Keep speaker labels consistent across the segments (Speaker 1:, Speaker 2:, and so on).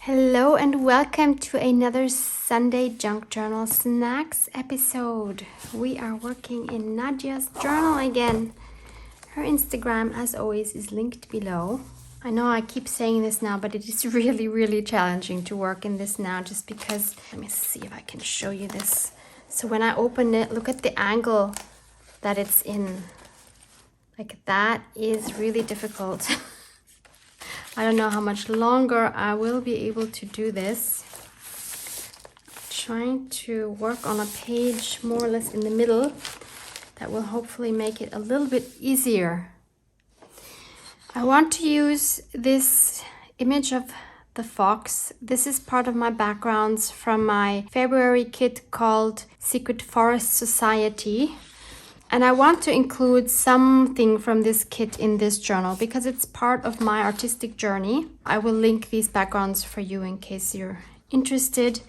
Speaker 1: Hello and welcome to another Sunday Junk Journal Snacks episode. We are working in Nadia's journal again. Her Instagram, as always, is linked below. I know I keep saying this now, but it is really challenging to work in this now just because, let me see if I can show you this. So when I open it, look at the angle that it's in. Like that is really difficult. I don't know how much longer I will be able to do this. I'm trying to work on a page more or less in the middle that will hopefully make it a little bit easier. I want to use this image of the fox. This is part of my backgrounds from my February kit called Secret Forest Society. And I want to include something from this kit in this journal because it's part of my artistic journey. I will link these backgrounds for you in case you're interested.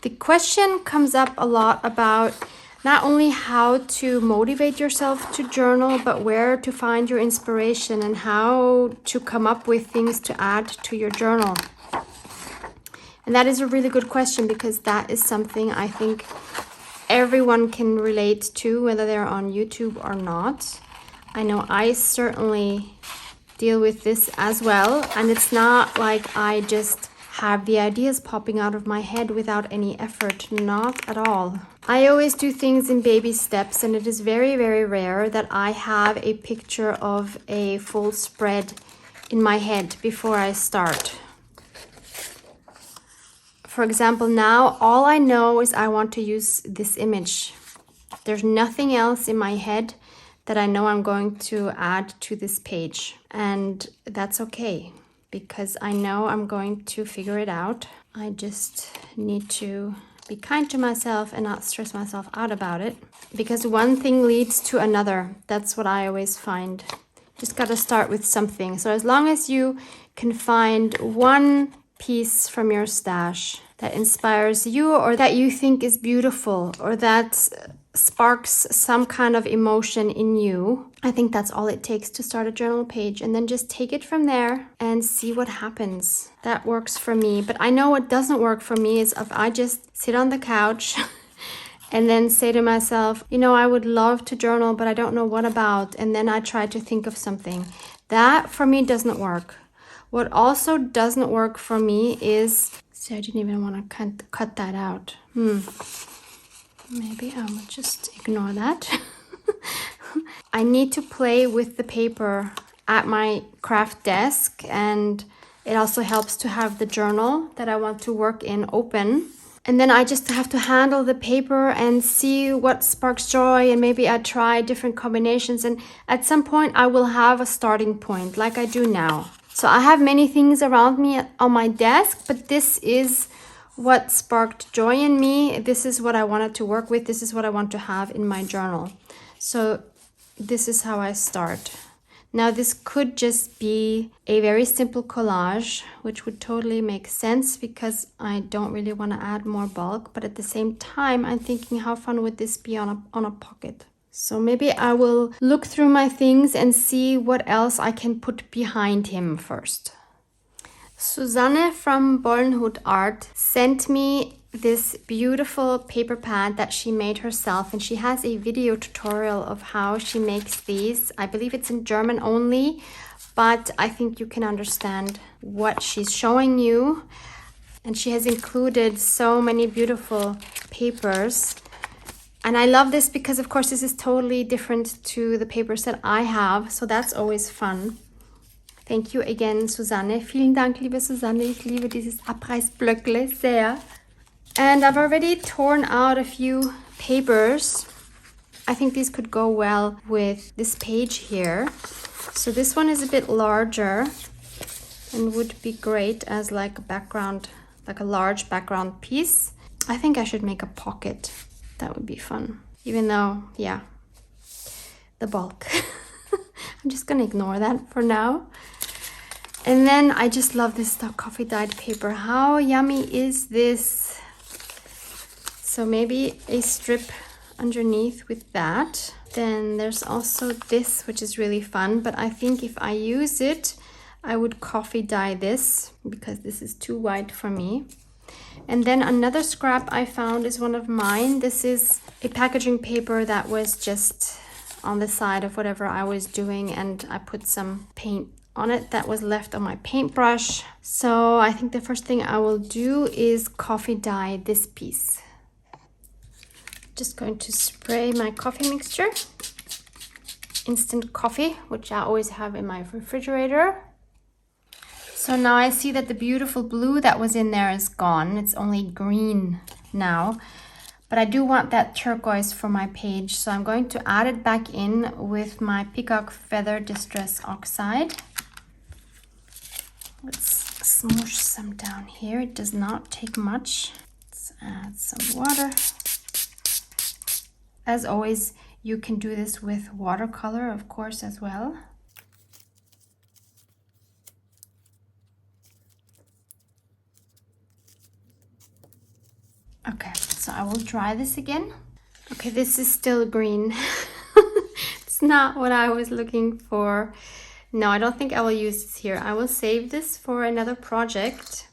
Speaker 1: The question comes up a lot about not only how to motivate yourself to journal, but where to find your inspiration and how to come up with things to add to your journal. And that is a really good question because that is something I think everyone can relate to, whether they're on YouTube or not. I know I certainly deal with this as well, and it's not like I just have the ideas popping out of my head without any effort, not at all. I always do things in baby steps, and it is very rare that I have a picture of a full spread in my head before I start. For example, now all I know is I want to use this image. There's nothing else in my head that I know I'm going to add to this page. And that's okay, because I know I'm going to figure it out. I just need to be kind to myself and not stress myself out about it. Because one thing leads to another. That's what I always find. Just gotta start with something. So as long as you can find one piece from your stash that inspires you or that you think is beautiful or that sparks some kind of emotion in you, I think that's all it takes to start a journal page, and then just take it from there and see what happens. That works for me. But I know what doesn't work for me is if I just sit on the couch and then say to myself, you know, I would love to journal, but I don't know what about, and then I try to think of something. That for me doesn't work. What also doesn't work for me is, see, I didn't even want to cut that out. Maybe I will just ignore that. I need to play with the paper at my craft desk, and it also helps to have the journal that I want to work in open. And then I just have to handle the paper and see what sparks joy, and maybe I try different combinations, and at some point I will have a starting point like I do now. So I have many things around me on my desk, but this is what sparked joy in me. This is what I wanted to work with. This is what I want to have in my journal. So this is how I start. Now this could just be a very simple collage, which would totally make sense because I don't really want to add more bulk. But at the same time, I'm thinking how fun would this be on a pocket? So maybe I will look through my things and see what else I can put behind him first. Susanne from Bollenhut Art sent me this beautiful paper pad that she made herself, and she has a video tutorial of how she makes these. I believe it's in German only, but I think you can understand what she's showing you. And she has included so many beautiful papers. And I love this because, of course, this is totally different to the papers that I have. So that's always fun. Thank you again, Susanne. Vielen Dank, liebe Susanne. Ich liebe dieses Abreißblöckle sehr. And I've already torn out a few papers. I think these could go well with this page here. So this one is a bit larger and would be great as like a background, like a large background piece. I think I should make a pocket. That would be fun. Even though, yeah, the bulk. I'm just gonna ignore that for now. And then I just love this coffee dyed paper. How yummy is this? So maybe a strip underneath with that. Then there's also this, which is really fun. But I think if I use it, I would coffee dye this because this is too white for me. And then another scrap I found is one of mine. This is a packaging paper that was just on the side of whatever I was doing, and I put some paint on it that was left on my paintbrush. So I think the first thing I will do is coffee dye this piece. Just going to spray my coffee mixture, instant coffee, which I always have in my refrigerator. So now I see that the beautiful blue that was in there is gone. It's only green now. But I do want that turquoise for my page, so I'm going to add it back in with my Peacock Feather Distress Oxide. Let's smoosh some down here. It does not take much. Let's add some water. As always, you can do this with watercolor, of course, as well. Okay, so I will dry this again. Okay, this is still green. It's not what I was looking for. No, I don't think I will use this here. I will save this for another project.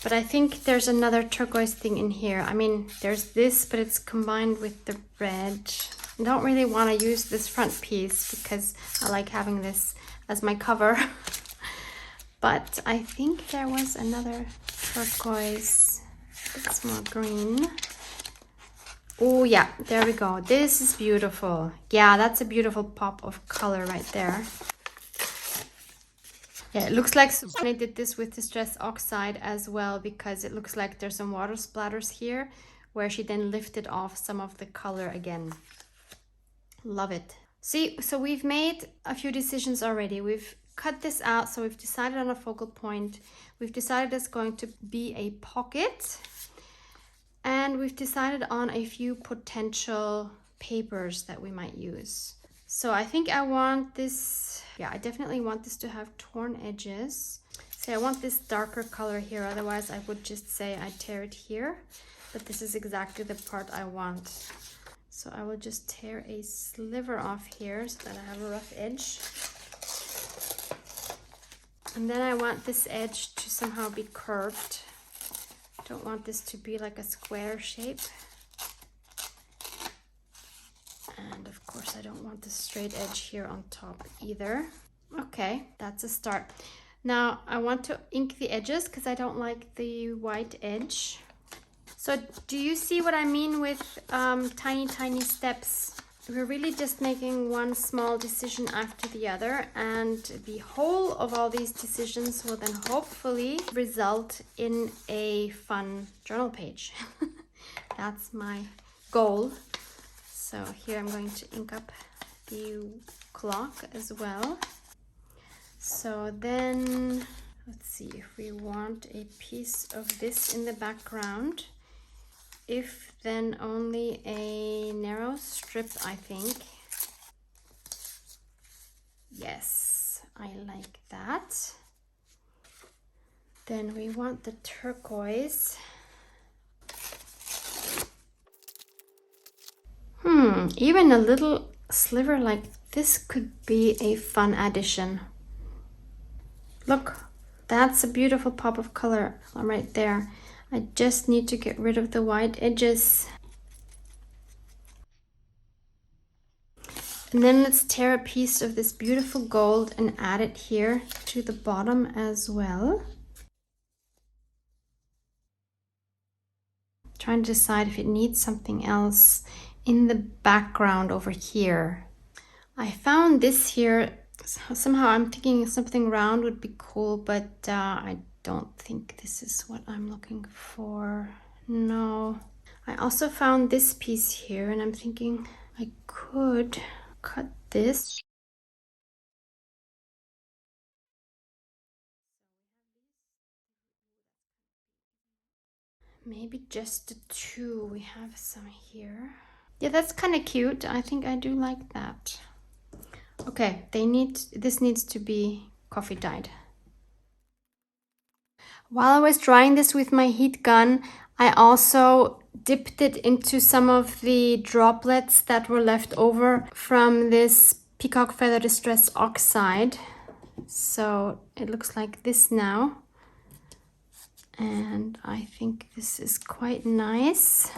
Speaker 1: But I think there's another turquoise thing in here. I mean, there's this, but it's combined with the red. I don't really want to use this front piece because I like having this as my cover. But I think there was another turquoise. It's more green. Oh yeah, there we go. This is beautiful. Yeah, that's a beautiful pop of color right there. Yeah, it looks like I did this with Distress Oxide as well, because it looks like there's some water splatters here where she then lifted off some of the color again. Love it. See, so we've made a few decisions already. We've cut this out, so we've decided on a focal point. We've decided it's going to be a pocket. And we've decided on a few potential papers that we might use. So I think I want this, yeah, I definitely want this to have torn edges. See, I want this darker color here, otherwise I would just say I tear it here. But this is exactly the part I want. So I will just tear a sliver off here so that I have a rough edge. And then I want this edge to somehow be curved. Don't want this to be like a square shape. And of course I don't want the straight edge here on top either. Okay, that's a start. Now I want to ink the edges because I don't like the white edge. So do you see what I mean with tiny steps? We're really just making one small decision after the other, and the whole of all these decisions will then hopefully result in a fun journal page. That's my goal. So here I'm going to ink up the clock as well. So then, let's see if we want a piece of this in the background. If then only a narrow strip, I think. Yes, I like that. Then we want the turquoise. Even a little sliver like this could be a fun addition. Look, that's a beautiful pop of color right there. I just need to get rid of the white edges. And then let's tear a piece of this beautiful gold and add it here to the bottom as well. Trying to decide if it needs something else in the background over here. I found this here. Somehow I'm thinking something round would be cool, but I don't think this is what I'm looking for. No. I also found this piece here, and I'm thinking I could cut this. Maybe just the two. We have some here. Yeah, that's kind of cute. I think I do like that. Okay, this needs to be coffee dyed. While I was drying this with my heat gun, I also dipped it into some of the droplets that were left over from this Peacock Feather Distress Oxide. So it looks like this now. And I think this is quite nice.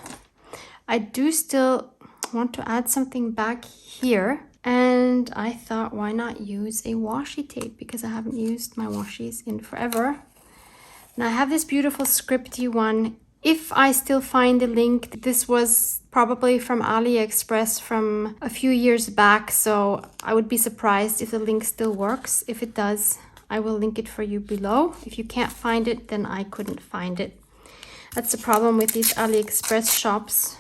Speaker 1: I do still want to add something back here. And I thought, why not use a washi tape? Because I haven't used my washies in forever. And I have this beautiful scripty one. If I still find the link, this was probably from AliExpress from a few years back. So I would be surprised if the link still works. If it does, I will link it for you below. If you can't find it, then I couldn't find it. That's the problem with these AliExpress shops.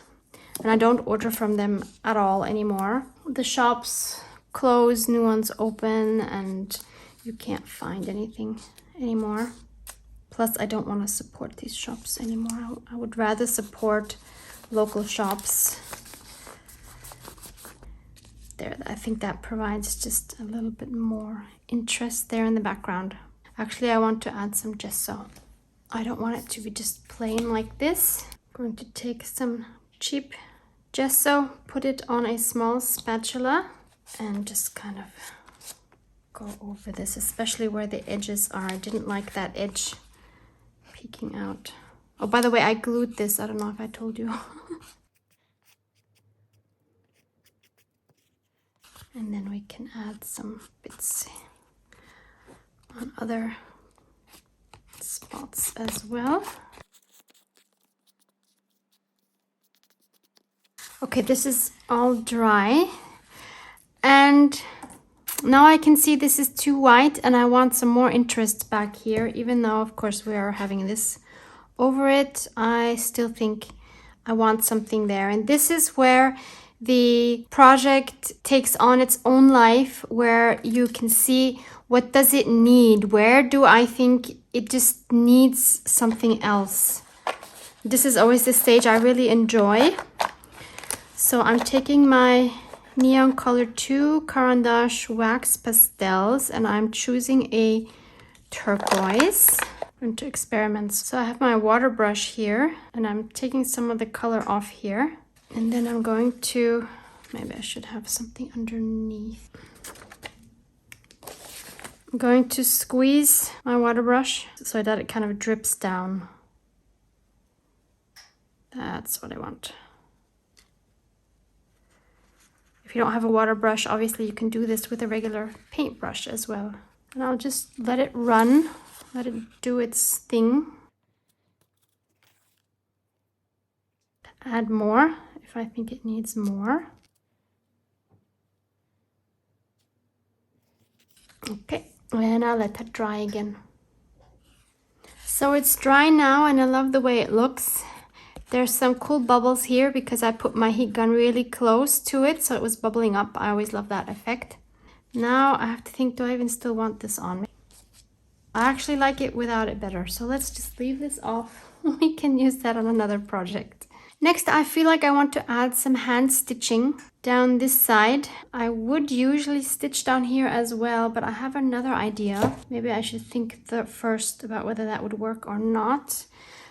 Speaker 1: And I don't order from them at all anymore. The shops close, new ones open, and you can't find anything anymore. Plus, I don't want to support these shops anymore. I would rather support local shops. There, I think that provides just a little bit more interest there in the background. Actually, I want to add some gesso. I don't want it to be just plain like this. I'm going to take some cheap gesso, put it on a small spatula, and just kind of go over this, especially where the edges are. I didn't like that edge peeking out. Oh, by the way, I glued this. I don't know if I told you. And then we can add some bits on other spots as well. Okay, this is all dry. And now I can see this is too white and I want some more interest back here. Even though, of course, we are having this over it, I still think I want something there. And this is where the project takes on its own life, where you can see what does it need? Where do I think it just needs something else? This is always the stage I really enjoy. So I'm taking my Neon Color 2 Caran d'Ache wax pastels and I'm choosing a turquoise. I'm going to experiment. So I have my water brush here and I'm taking some of the color off here. And then I'm going to, maybe I should have something underneath. I'm going to squeeze my water brush so that it kind of drips down. That's what I want. If you don't have a water brush, obviously you can do this with a regular paintbrush as well. And I'll just let it run, let it do its thing. Add more if I think it needs more. Okay, and I'll let that dry again. So it's dry now and I love the way it looks. There's some cool bubbles here because I put my heat gun really close to it, so it was bubbling up. I always love that effect. Now I have to think, do I even still want this on? I actually like it without it better, so let's just leave this off. We can use that on another project. Next, I feel like I want to add some hand stitching down this side. I would usually stitch down here as well, but I have another idea. Maybe I should think first about whether that would work or not.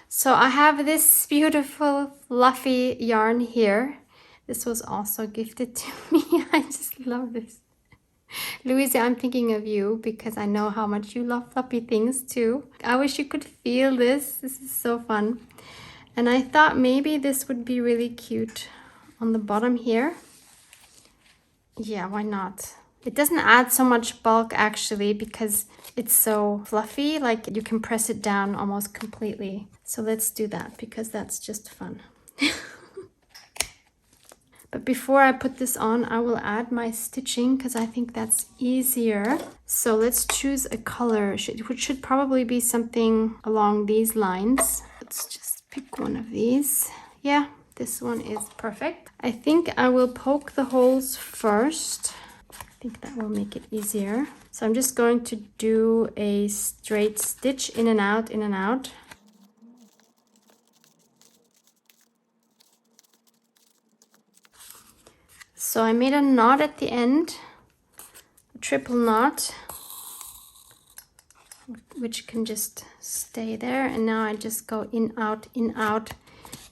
Speaker 1: So I have this beautiful fluffy yarn here. This was also gifted to me. I just love this. Louisa, I'm thinking of you because I know how much you love fluffy things too. I wish you could feel this. This is so fun. And I thought maybe this would be really cute on the bottom here. Yeah, why not? It doesn't add so much bulk actually because it's so fluffy, like you can press it down almost completely. So let's do that because that's just fun. But before I put this on, I will add my stitching because I think that's easier. So let's choose a color, which should probably be something along these lines. Let's just pick one of these. Yeah, this one is perfect. I think I will poke the holes first. I think that will make it easier. So I'm just going to do a straight stitch in and out, in and out. So I made a knot at the end, a triple knot, which can just stay there. And now I just go in, out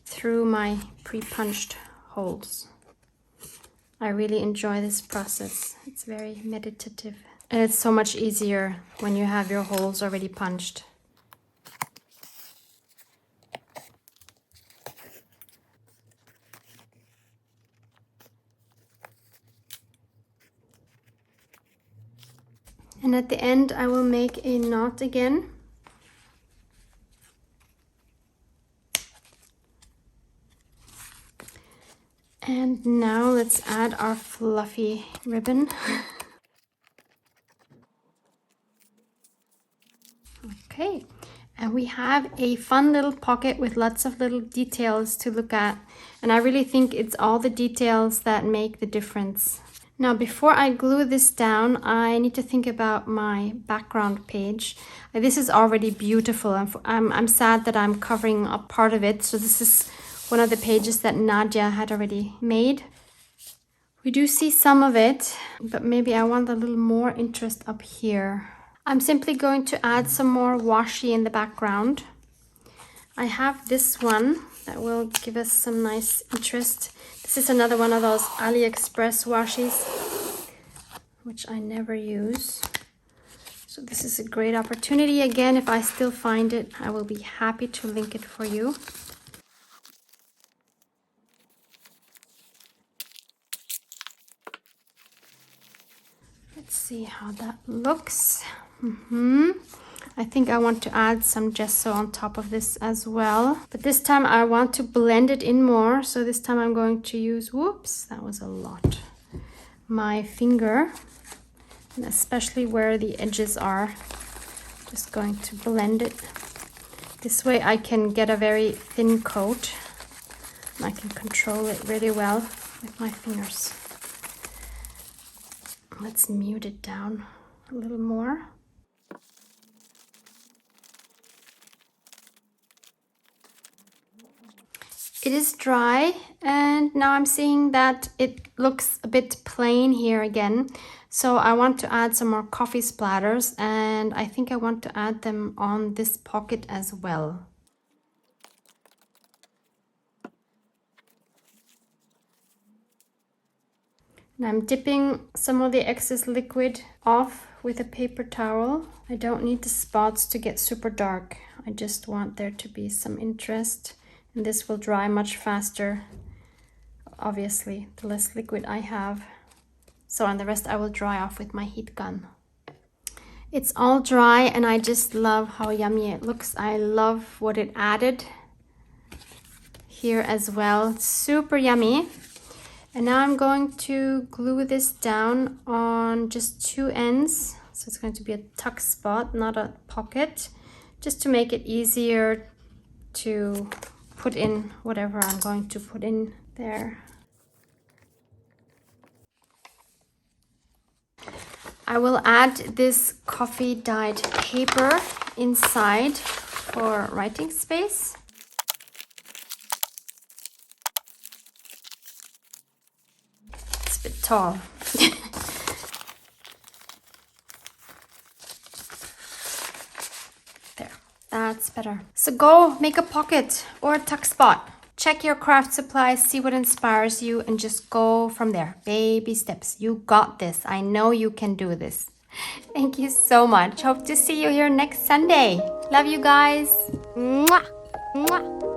Speaker 1: through my pre-punched holes. I really enjoy this process. It's very meditative. And it's so much easier when you have your holes already punched. And at the end, I will make a knot again. And now let's add our fluffy ribbon. Okay, and we have a fun little pocket with lots of little details to look at. And I really think it's all the details that make the difference. Now, before I glue this down, I need to think about my background page. This is already beautiful. I'm sad that I'm covering up part of it. So this is one of the pages that Nadia had already made. We do see some of it, but maybe I want a little more interest up here. I'm simply going to add some more washi in the background. I have this one that will give us some nice interest. This is another one of those AliExpress washis, which I never use. So this is a great opportunity. Again, if I still find it, I will be happy to link it for you. Let's see how that looks. I think I want to add some gesso on top of this as well. But this time I want to blend it in more. So this time I'm going to use, whoops, that was a lot, my finger. And especially where the edges are. Just going to blend it. This way I can get a very thin coat. And I can control it really well with my fingers. Let's mute it down a little more. It is dry, and now I'm seeing that it looks a bit plain here again. So I want to add some more coffee splatters, and I think I want to add them on this pocket as well. And I'm dipping some of the excess liquid off with a paper towel. I don't need the spots to get super dark. I just want there to be some interest. And this will dry much faster, obviously, the less liquid I have. So, and the rest I will dry off with my heat gun. It's all dry, and I just love how yummy it looks. I love what it added here as well. It's super yummy. And now I'm going to glue this down on just two ends. So it's going to be a tuck spot, not a pocket, just to make it easier to put in whatever I'm going to put in there. I will add this coffee dyed paper inside for writing space. It's a bit tall. There, that's better. So go make a pocket or a tuck spot. Check your craft supplies, see what inspires you, and just go from there. Baby steps. You got this. I know you can do this. Thank you so much. Hope to see you here next Sunday. Love you guys. Mwah. Mwah.